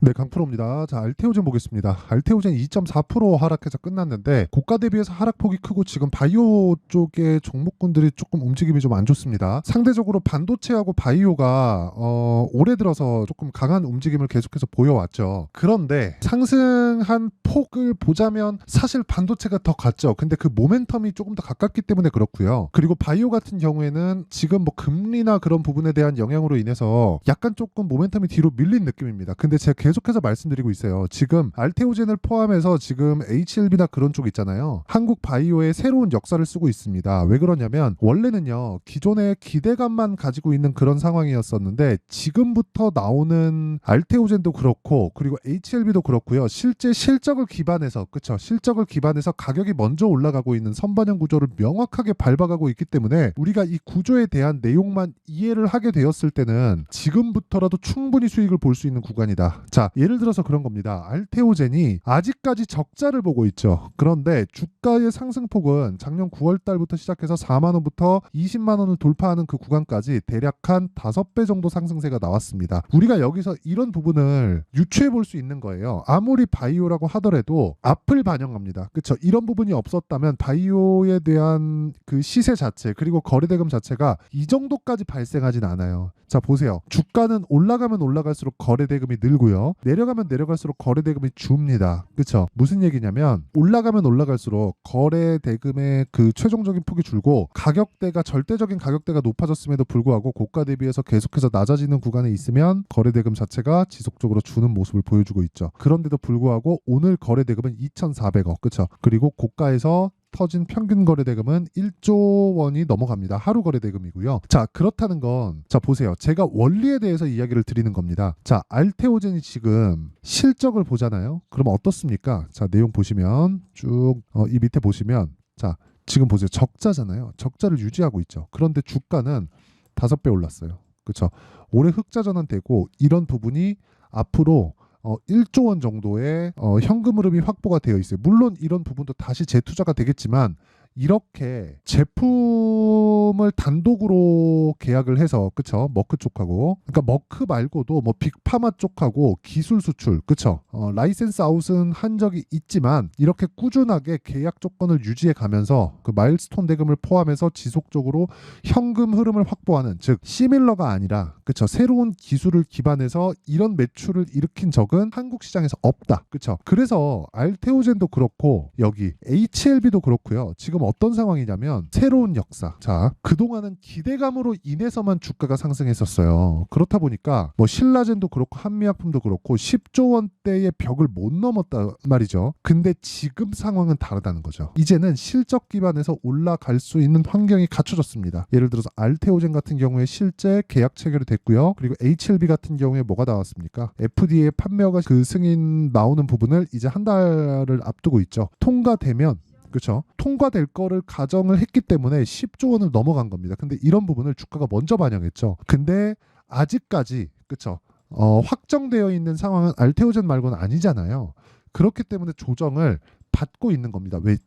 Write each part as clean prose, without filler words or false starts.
네, 강프로입니다. 자, 알테오젠 보겠습니다. 알테오젠 2.4% 하락해서 끝났는데 고가 대비해서 하락폭이 크고 지금 바이오 쪽의 종목군들이 조금 움직임이 좀 안 좋습니다. 상대적으로 반도체하고 바이오가 올해 들어서 조금 강한 움직임을 계속해서 보여왔죠. 그런데 상승한 폭을 보자면 사실 반도체가 더 같죠. 근데 그 모멘텀이 조금 더 가깝기 때문에 그렇고요. 그리고 바이오 같은 경우에는 지금 뭐 금리나 그런 부분에 대한 영향으로 인해서 약간 조금 모멘텀이 뒤로 밀린 느낌입니다. 근데 제가 계속해서 말씀드리고 있어요. 지금 알테오젠을 포함해서 지금 HLB나 그런 쪽 있잖아요. 한국 바이오의 새로운 역사를 쓰고 있습니다. 왜 그러냐면 원래는요, 기존의 기대감만 가지고 있는 그런 상황이었었는데 지금부터 나오는 알테오젠도 그렇고 그리고 HLB도 그렇고요. 실제 실적을 기반해서, 그쵸, 실적을 기반해서 가격이 먼저 올라가고 있는 선반영 구조를 명확하게 밟아가고 있기 때문에 우리가 이 구조에 대한 내용만 이해를 하게 되었을 때는 지금부터라도 충분히 수익을 볼 수 있는 구간이다. 자, 예를 들어서 그런 겁니다. 알테오젠이 아직까지 적자를 보고 있죠. 그런데 주가의 상승폭은 작년 9월 달부터 시작해서 4만 원부터 20만 원을 돌파하는 그 구간까지 대략 한 5배 정도 상승세가 나왔습니다. 우리가 여기서 이런 부분을 유추해 볼 수 있는 거예요. 아무리 바이오라고 하더라도 앞을 반영합니다. 그렇죠? 이런 부분이 없었다면 바이오에 대한 그 시세 자체 그리고 거래대금 자체가 이 정도까지 발생하진 않아요. 자, 보세요. 주가는 올라가면 올라갈수록 거래대금이 늘고요. 내려가면 내려갈수록 거래대금이 줍니다. 그렇죠? 무슨 얘기냐면 올라가면 올라갈수록 거래대금의 그 최종적인 폭이 줄고 가격대가 절대적인 가격대가 높아졌음에도 불구하고 고가 대비해서 계속해서 낮아지는 구간에 있으면 거래대금 자체가 지속적으로 주는 모습을 보여주고 있죠. 그런데도 불구하고 오늘 거래대금은 2,400억. 그렇죠? 그리고 고가에서 터진 평균 거래대금은 1조 원이 넘어갑니다. 하루 거래대금이고요. 자, 그렇다는 건, 자, 보세요. 제가 원리에 대해서 이야기를 드리는 겁니다. 자, 알테오젠이 지금 실적을 보잖아요. 그럼 어떻습니까? 자, 내용 보시면 쭉 이 밑에 보시면, 자, 지금 보세요. 적자잖아요. 적자를 유지하고 있죠. 그런데 주가는 5배 올랐어요. 그렇죠? 올해 흑자 전환되고 이런 부분이 앞으로 1조 원 정도의 현금 흐름이 확보가 되어 있어요. 물론 이런 부분도 다시 재투자가 되겠지만 이렇게 제품을 단독으로 계약을 해서, 그쵸, 머크 쪽하고, 그러니까 머크 말고도 뭐 빅파마 쪽하고 기술 수출, 그쵸, 라이센스 아웃은 한 적이 있지만 이렇게 꾸준하게 계약 조건을 유지해 가면서 그 마일스톤 대금을 포함해서 지속적으로 현금 흐름을 확보하는, 즉 시밀러가 아니라, 그쵸, 새로운 기술을 기반해서 이런 매출을 일으킨 적은 한국 시장에서 없다. 그쵸? 그래서 알테오젠도 그렇고 여기 HLB도 그렇고요. 지금 어떤 상황이냐면 새로운 역사. 자, 그동안은 기대감으로 인해서만 주가가 상승했었어요. 그렇다 보니까 뭐 신라젠도 그렇고 한미약품도 그렇고 10조 원대의 벽을 못 넘었단 말이죠. 근데 지금 상황은 다르다는 거죠. 이제는 실적 기반에서 올라갈 수 있는 환경이 갖춰졌습니다. 예를 들어서 알테오젠 같은 경우에 실제 계약 체결이 됐고요. 그리고 HLB 같은 경우에 뭐가 나왔습니까? FDA 판매허가 그 승인 나오는 부분을 이제 한 달을 앞두고 있죠. 통과되면, 그렇죠, 통과될 거를 가정을 했기 때문에 10조 원을 넘어간 겁니다. 근데 이런 부분을 주가가 먼저 반영했죠. 근데 아직까지, 그렇죠, 확정되어 있는 상황은 알테오젠 말고는 아니잖아요. 그렇기 때문에 조정을 받고 있는 겁니다. 왜?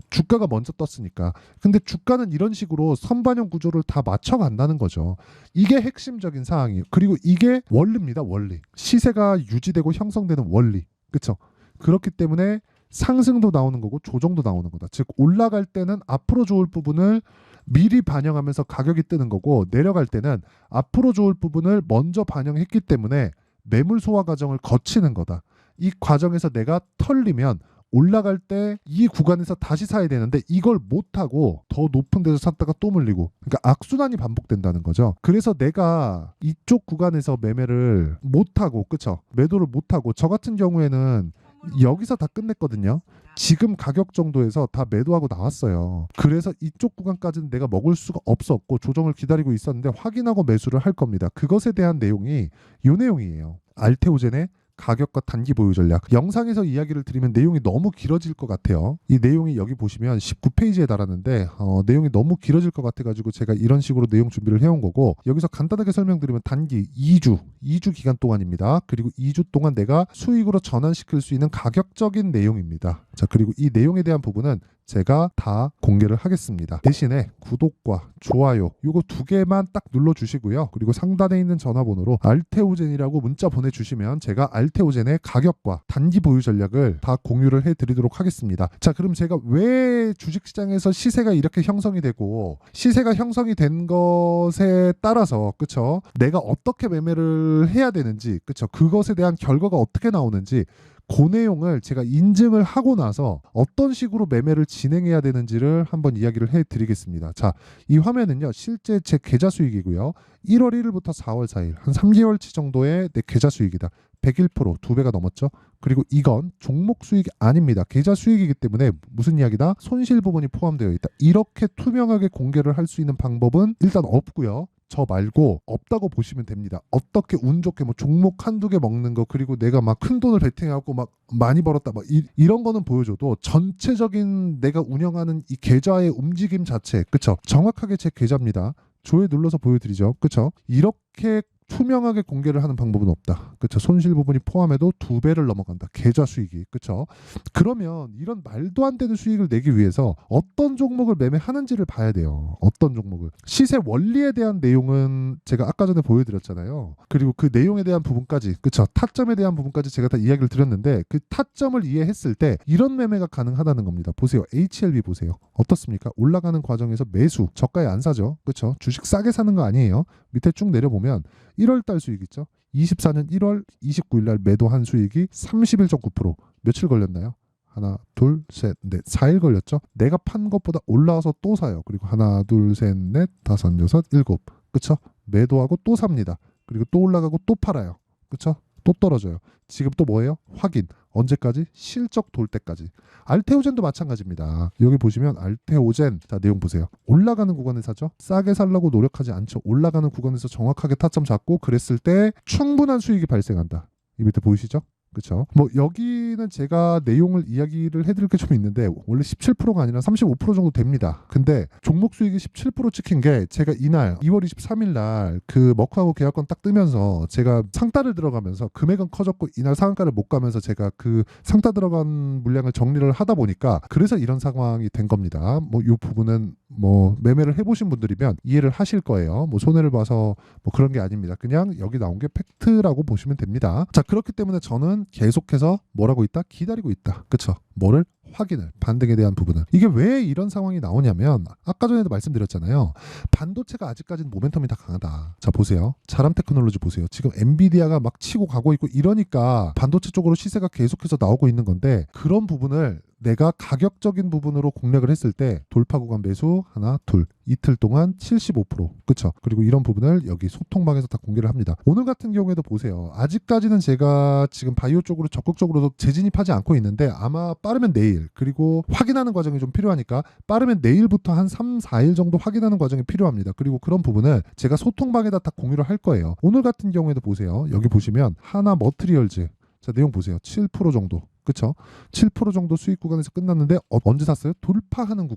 주가가 먼저 떴으니까. 근데 주가는 이런 식으로 선반영 구조를 다 맞춰간다는 거죠. 이게 핵심적인 사항이에요. 그리고 이게 원리입니다. 원리. 시세가 유지되고 형성되는 원리. 그렇죠? 그렇기 때문에 상승도 나오는 거고 조정도 나오는 거다. 즉 올라갈 때는 앞으로 좋을 부분을 미리 반영하면서 가격이 뜨는 거고, 내려갈 때는 앞으로 좋을 부분을 먼저 반영했기 때문에 매물 소화 과정을 거치는 거다. 이 과정에서 내가 털리면 올라갈 때 이 구간에서 다시 사야 되는데 이걸 못하고 더 높은 데서 샀다가 또 물리고, 그러니까 악순환이 반복된다는 거죠. 그래서 내가 이쪽 구간에서 매매를 못하고, 그쵸, 매도를 못하고, 저 같은 경우에는 여기서 다 끝냈거든요. 지금 가격 정도에서 다 매도하고 나왔어요. 그래서 이쪽 구간까지는 내가 먹을 수가 없었고 조정을 기다리고 있었는데 확인하고 매수를 할 겁니다. 그것에 대한 내용이 이 내용이에요. 알테오젠의 가격과 단기 보유 전략. 영상에서 이야기를 드리면 내용이 너무 길어질 것 같아요. 이 내용이 여기 보시면 19페이지에 달하는데 내용이 너무 길어질 것 같아가지고 제가 이런 식으로 내용 준비를 해온 거고, 여기서 간단하게 설명드리면 단기 2주 기간 동안입니다. 그리고 2주 동안 내가 수익으로 전환시킬 수 있는 가격적인 내용입니다. 자, 그리고 이 내용에 대한 부분은 제가 다 공개를 하겠습니다. 대신에 구독과 좋아요 요거 두 개만 딱 눌러주시고요. 그리고 상단에 있는 전화번호로 알테오젠이라고 문자 보내주시면 제가 알테오젠의 가격과 단기 보유 전략을 다 공유를 해드리도록 하겠습니다. 자, 그럼 제가 왜 주식시장에서 시세가 이렇게 형성이 되고 시세가 형성이 된 것에 따라서 그쵸? 내가 어떻게 매매를 해야 되는지 그쵸? 그것에 대한 결과가 어떻게 나오는지 그 내용을 제가 인증을 하고 나서 어떤 식으로 매매를 진행해야 되는지를 한번 이야기를 해드리겠습니다. 자, 이 화면은요 실제 제 계좌 수익이고요. 1월 1일부터 4월 4일 한 3개월치 정도의 내 계좌 수익이다. 101% 2배가 넘었죠. 그리고 이건 종목 수익이 아닙니다. 계좌 수익이기 때문에 무슨 이야기다? 손실 부분이 포함되어 있다. 이렇게 투명하게 공개를 할 수 있는 방법은 일단 없고요. 저 말고 없다고 보시면 됩니다. 어떻게 운 좋게 뭐 종목 한두 개 먹는 거 그리고 내가 막 큰 돈을 베팅하고 막 많이 벌었다 막 이런 거는 보여줘도 전체적인 내가 운영하는 이 계좌의 움직임 자체 그쵸? 정확하게 제 계좌입니다. 조회 눌러서 보여드리죠. 그쵸? 이렇게 투명하게 공개를 하는 방법은 없다. 그쵸? 손실 부분이 포함해도 2배를 넘어간다. 계좌 수익이. 그쵸? 그러면 이런 말도 안 되는 수익을 내기 위해서 어떤 종목을 매매하는지를 봐야 돼요. 어떤 종목을. 시세 원리에 대한 내용은 제가 아까 전에 보여드렸잖아요. 그리고 그 내용에 대한 부분까지 그쵸? 타점에 대한 부분까지 제가 다 이야기를 드렸는데 그 타점을 이해했을 때 이런 매매가 가능하다는 겁니다. 보세요. HLB 보세요. 어떻습니까? 올라가는 과정에서 매수. 저가에 안 사죠. 그쵸? 주식 싸게 사는 거 아니에요. 밑에 쭉 내려보면 1월달 수익 있죠. 24년 1월 29일 날 매도한 수익이 31.9%. 며칠 걸렸나요? 하나, 둘, 셋, 넷, 4일 걸렸죠. 내가 판 것보다 올라와서 또 사요. 그리고 하나, 둘, 셋, 넷, 다섯, 여섯, 일곱. 그쵸? 매도하고 또 삽니다. 그리고 또 올라가고 또 팔아요. 그쵸? 또 떨어져요. 지금 또 뭐예요? 확인. 언제까지? 실적 돌 때까지. 알테오젠도 마찬가지입니다. 여기 보시면 알테오젠 자 내용 보세요. 올라가는 구간에 사죠. 싸게 살려고 노력하지 않죠. 올라가는 구간에서 정확하게 타점 잡고 그랬을 때 충분한 수익이 발생한다. 이 밑에 보이시죠? 그렇죠. 뭐 여기는 제가 내용을 이야기를 해드릴 게 좀 있는데 원래 17%가 아니라 35% 정도 됩니다. 근데 종목 수익이 17% 찍힌 게 제가 이날 2월 23일 날 그 머크하고 계약권 딱 뜨면서 제가 상따를 들어가면서 금액은 커졌고 이날 상한가를 못 가면서 제가 그 상따 들어간 물량을 정리를 하다 보니까 그래서 이런 상황이 된 겁니다. 뭐 이 부분은 뭐 매매를 해보신 분들이면 이해를 하실 거예요. 뭐 손해를 봐서 뭐 그런 게 아닙니다. 그냥 여기 나온 게 팩트라고 보시면 됩니다. 자, 그렇기 때문에 저는 계속해서 뭐라고 있다? 기다리고 있다. 그쵸? 뭐를? 확인을. 반등에 대한 부분은. 이게 왜 이런 상황이 나오냐면 아까 전에도 말씀드렸잖아요. 반도체가 아직까지는 모멘텀이 다 강하다. 자, 보세요. 자람 테크놀로지 보세요. 지금 엔비디아가 막 치고 가고 있고 이러니까 반도체 쪽으로 시세가 계속해서 나오고 있는 건데 그런 부분을 내가 가격적인 부분으로 공략을 했을 때 돌파 구간 매수 하나 둘 이틀 동안 75% 그쵸? 그리고 이런 부분을 여기 소통방에서 다 공개를 합니다. 오늘 같은 경우에도 보세요. 아직까지는 제가 지금 바이오 쪽으로 적극적으로 재진입하지 않고 있는데 아마 빠르면 내일 그리고 확인하는 과정이 좀 필요하니까 빠르면 내일부터 한 3, 4일 정도 확인하는 과정이 필요합니다. 그리고 그런 부분을 제가 소통방에다 다 공유를 할 거예요. 오늘 같은 경우에도 보세요. 여기 보시면 하나 머트리얼즈 자 내용 보세요. 7% 정도 그쵸? 7% 정도 수익 구간에서 끝났는데 언제 샀어요? 돌파하는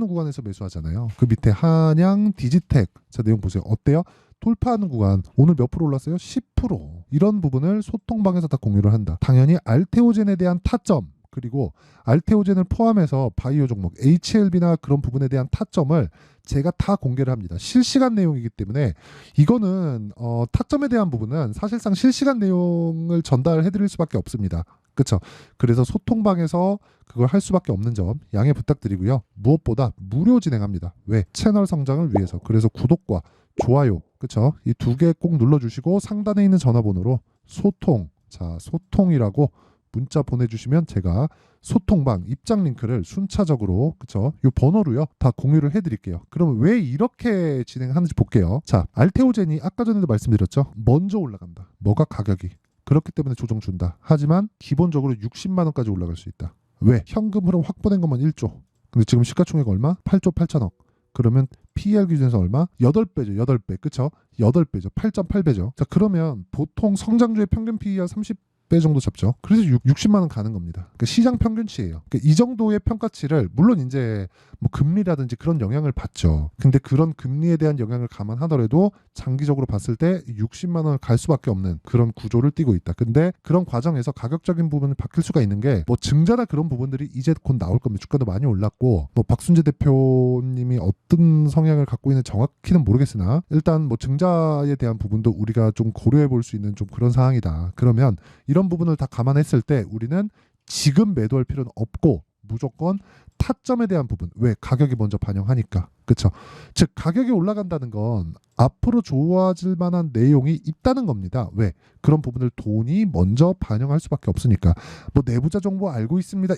구간에서 매수하잖아요. 그 밑에 한양 디지텍 자 내용 보세요. 어때요? 돌파하는 구간 오늘 몇 프로 올랐어요? 10% 이런 부분을 소통방에서 다 공유를 한다. 당연히 알테오젠에 대한 타점 그리고 알테오젠을 포함해서 바이오 종목 HLB나 그런 부분에 대한 타점을 제가 다 공개를 합니다. 실시간 내용이기 때문에 이거는 타점에 대한 부분은 사실상 실시간 내용을 전달해 드릴 수밖에 없습니다. 그렇죠. 그래서 소통방에서 그걸 할 수밖에 없는 점 양해 부탁드리고요. 무엇보다 무료 진행합니다. 왜? 채널 성장을 위해서. 그래서 구독과 좋아요 그렇죠. 이 두 개 꼭 눌러주시고 상단에 있는 전화번호로 소통 자 소통이라고 문자 보내주시면 제가 소통방 입장 링크를 순차적으로 그쵸? 이 번호로요 다 공유를 해드릴게요. 그러면 왜 이렇게 진행하는지 볼게요. 자 알테오젠이 아까 전에도 말씀드렸죠. 먼저 올라간다. 뭐가 가격이 그렇기 때문에 조정 준다. 하지만 기본적으로 60만 원까지 올라갈 수 있다. 왜? 현금 흐름 확보된 것만 1조. 근데 지금 시가총액 얼마? 8조 8천억. 그러면 PER 기준에서 얼마? 8배죠. 8배. 그쵸? 8배죠. 8.8배죠. 자, 그러면 보통 성장주의 평균 PER 30배 10배 정도 잡죠. 그래서 60만 원 가는 겁니다. 그러니까 시장 평균치예요. 그러니까 이 정도의 평가치를 물론 이제 뭐 금리라든지 그런 영향을 받죠. 근데 그런 금리에 대한 영향을 감안하더라도 장기적으로 봤을 때 60만 원을 갈 수밖에 없는 그런 구조를 띠고 있다. 근데 그런 과정에서 가격적인 부분이 바뀔 수가 있는 게 뭐 증자나 그런 부분들이 이제 곧 나올 겁니다. 주가도 많이 올랐고 뭐 박순재 대표님이 어떤 성향을 갖고 있는 정확히는 모르겠으나 일단 뭐 증자에 대한 부분도 우리가 좀 고려해 볼 수 있는 좀 그런 상황이다. 그러면 이런 부분을 다 감안했을 때 우리는 지금 매도할 필요는 없고 무조건 타점에 대한 부분, 왜 가격이 먼저 반영하니까, 그렇죠? 즉 가격이 올라간다는 건 앞으로 좋아질 만한 내용이 있다는 겁니다. 왜? 그런 부분을 돈이 먼저 반영할 수밖에 없으니까. 뭐 내부자 정보 알고 있습니다.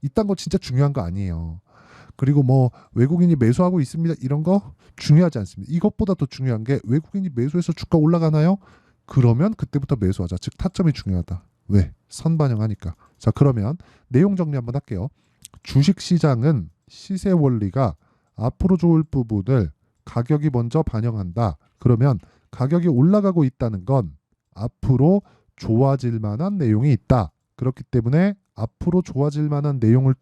이딴 거 진짜 중요한 거 아니에요. 그리고 뭐 외국인이 매수하고 있습니다. 이런 거 중요하지 않습니다. 이것보다 더 중요한 게 외국인이 매수해서 주가 올라가나요? 그러면 그때부터 매수하자. 즉 타점이 중요하다. 왜? 선반영하니까. 자, 그러면 내용 정리 한번 할게요. 주식시장은 시세 원리가 앞으로 좋을 부분을 가격이 먼저 반영한다. 그러면 가격이 올라가고 있다는 건 앞으로 좋아질 만한 내용이 있다. 그렇기 때문에 앞으로 좋아질 만한 내용을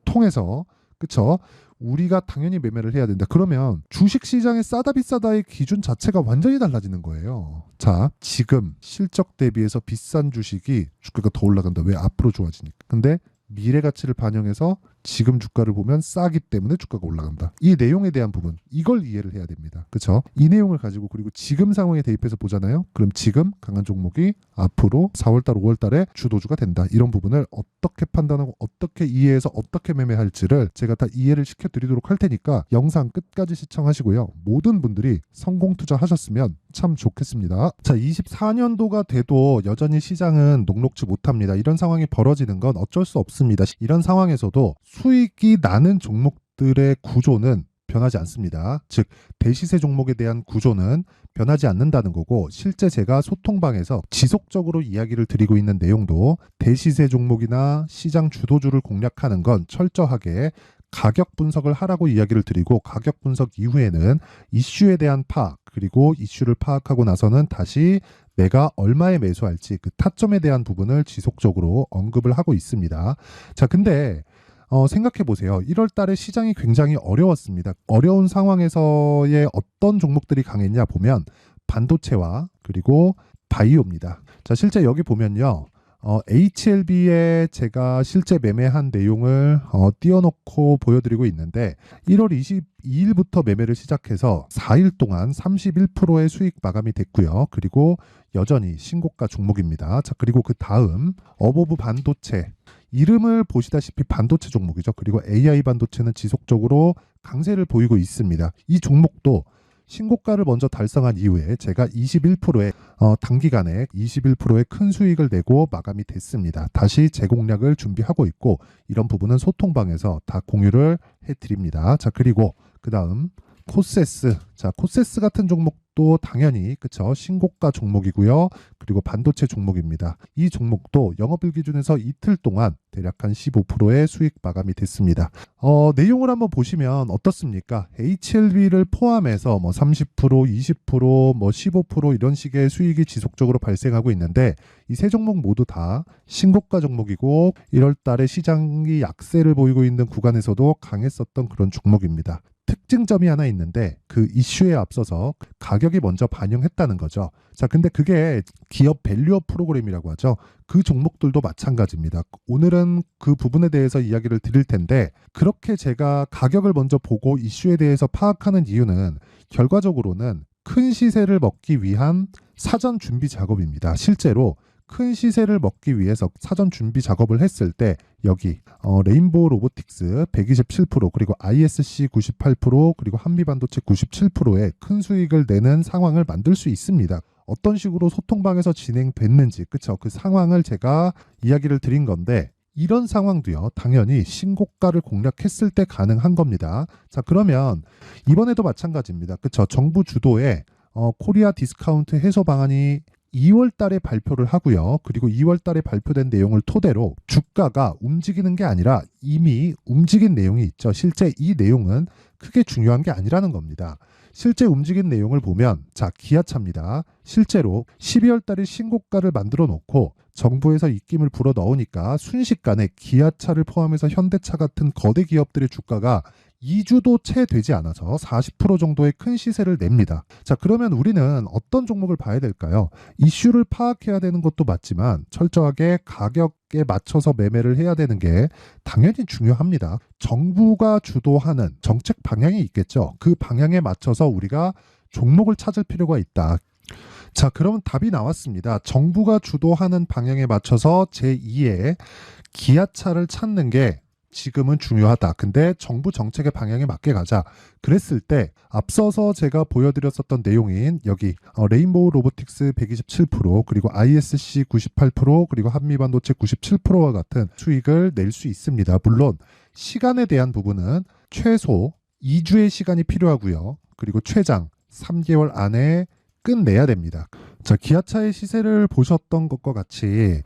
통해서, 그쵸? 우리가 당연히 매매를 해야 된다. 그러면 주식시장의 싸다 비싸다의 기준 자체가 완전히 달라지는 거예요. 자, 지금 실적 대비해서 비싼 주식이 주가가 더 올라간다. 왜? 앞으로 좋아지니까. 근데 미래 가치를 반영해서 지금 주가를 보면 싸기 때문에 주가가 올라간다. 이 내용에 대한 부분, 이걸 이해를 해야 됩니다. 그렇죠? 이 내용을 가지고 그리고 지금 상황에 대입해서 보잖아요. 그럼 지금 강한 종목이 앞으로 4월달, 5월달에 주도주가 된다. 이런 부분을 어떻게 판단하고 어떻게 이해해서 어떻게 매매할지를 제가 다 이해를 시켜드리도록 할 테니까 영상 끝까지 시청하시고요. 모든 분들이 성공 투자하셨으면 참 좋겠습니다. 자, 24년도가 돼도 여전히 시장은 녹록지 못합니다. 이런 상황이 벌어지는 건 어쩔 수 없습니다. 이런 상황에서도 수익이 나는 종목들의 구조는 변하지 않습니다. 즉 대시세 종목에 대한 구조는 변하지 않는다는 거고, 실제 제가 소통방에서 지속적으로 이야기를 드리고 있는 내용도 대시세 종목이나 시장 주도주를 공략하는 건 철저하게 가격 분석을 하라고 이야기를 드리고, 가격 분석 이후에는 이슈에 대한 파악, 그리고 이슈를 파악하고 나서는 다시 내가 얼마에 매수할지 그 타점에 대한 부분을 지속적으로 언급을 하고 있습니다. 자, 근데 생각해 보세요. 1월 달에 시장이 굉장히 어려웠습니다. 어려운 상황에서의 어떤 종목들이 강했냐 보면 반도체와 그리고 바이오입니다. 자, 실제 여기 보면요. HLB에 제가 실제 매매한 내용을 띄워놓고 보여드리고 있는데 1월 22일부터 매매를 시작해서 4일 동안 31%의 수익 마감이 됐고요. 그리고 여전히 신고가 종목입니다. 자, 그리고 그 다음 어보브 반도체, 이름을 보시다시피 반도체 종목이죠. 그리고 AI 반도체는 지속적으로 강세를 보이고 있습니다. 이 종목도 신고가를 먼저 달성한 이후에 제가 21%의 단기간에 21%의 큰 수익을 내고 마감이 됐습니다. 다시 재공략을 준비하고 있고, 이런 부분은 소통방에서 다 공유를 해드립니다. 자, 그리고 그 다음 코세스. 자, 코세스 같은 종목도 당연히 그쵸, 신고가 종목이고요. 그리고 반도체 종목입니다. 이 종목도 영업일 기준에서 이틀 동안 대략 한 15%의 수익 마감이 됐습니다. 내용을 한번 보시면 어떻습니까? HLB를 포함해서 뭐 30%, 20%, 뭐 15% 이런 식의 수익이 지속적으로 발생하고 있는데, 이 세 종목 모두 다 신고가 종목이고 1월 달에 시장이 약세를 보이고 있는 구간에서도 강했었던 그런 종목입니다. 특징점이 하나 있는데 그 이슈에 앞서서 가격이 먼저 반영했다는 거죠. 자, 근데 그게 기업 밸류업 프로그램이라고 하죠. 그 종목들도 마찬가지입니다. 오늘은 그 부분에 대해서 이야기를 드릴 텐데, 그렇게 제가 가격을 먼저 보고 이슈에 대해서 파악하는 이유는 결과적으로는 큰 시세를 먹기 위한 사전 준비 작업입니다. 실제로 큰 시세를 먹기 위해서 사전 준비 작업을 했을 때 여기 레인보우 로보틱스 127%, 그리고 ISC 98%, 그리고 한미반도체 97%의 큰 수익을 내는 상황을 만들 수 있습니다. 어떤 식으로 소통방에서 진행됐는지, 그쵸? 그 상황을 제가 이야기를 드린 건데, 이런 상황도요, 당연히 신고가를 공략했을 때 가능한 겁니다. 자, 그러면 이번에도 마찬가지입니다. 그쵸? 정부 주도의 코리아 디스카운트 해소 방안이 2월 달에 발표를 하고요. 그리고 2월 달에 발표된 내용을 토대로 주가가 움직이는 게 아니라 이미 움직인 내용이 있죠. 실제 이 내용은 크게 중요한 게 아니라는 겁니다. 실제 움직인 내용을 보면 자, 기아차입니다. 실제로 12월 달에 신고가를 만들어 놓고 정부에서 입김을 불어 넣으니까 순식간에 기아차를 포함해서 현대차 같은 거대 기업들의 주가가 2주도 채 되지 않아서 40% 정도의 큰 시세를 냅니다. 자, 그러면 우리는 어떤 종목을 봐야 될까요? 이슈를 파악해야 되는 것도 맞지만 철저하게 가격에 맞춰서 매매를 해야 되는 게 당연히 중요합니다. 정부가 주도하는 정책 방향이 있겠죠. 그 방향에 맞춰서 우리가 종목을 찾을 필요가 있다. 자, 그러면 답이 나왔습니다. 정부가 주도하는 방향에 맞춰서 제2의 기아차를 찾는 게 지금은 중요하다. 근데 정부 정책의 방향에 맞게 가자. 그랬을 때 앞서서 제가 보여드렸었던 내용인 여기 레인보우 로보틱스 127% 그리고 ISC 98% 그리고 한미반도체 97%와 같은 수익을 낼 수 있습니다. 물론 시간에 대한 부분은 최소 2주의 시간이 필요하고요. 그리고 최장 3개월 안에 끝내야 됩니다. 자, 기아차의 시세를 보셨던 것과 같이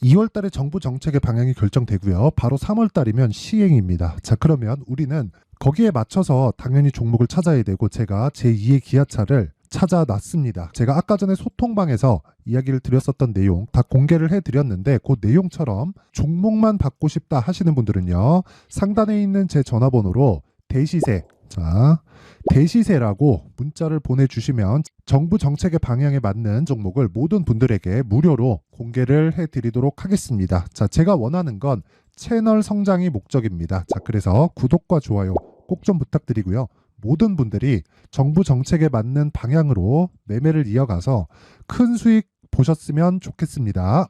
2월 달에 정부 정책의 방향이 결정되고요. 바로 3월 달이면 시행입니다. 자, 그러면 우리는 거기에 맞춰서 당연히 종목을 찾아야 되고 제가 제2의 기아차를 찾아놨습니다. 제가 아까 전에 소통방에서 이야기를 드렸었던 내용 다 공개를 해드렸는데 그 내용처럼 종목만 받고 싶다 하시는 분들은요. 상단에 있는 제 전화번호로 대시세, 자, 대시세라고 문자를 보내주시면 정부 정책의 방향에 맞는 종목을 모든 분들에게 무료로 공개를 해드리도록 하겠습니다. 자, 제가 원하는 건 채널 성장이 목적입니다. 자, 그래서 구독과 좋아요 꼭 좀 부탁드리고요. 모든 분들이 정부 정책에 맞는 방향으로 매매를 이어가서 큰 수익 보셨으면 좋겠습니다.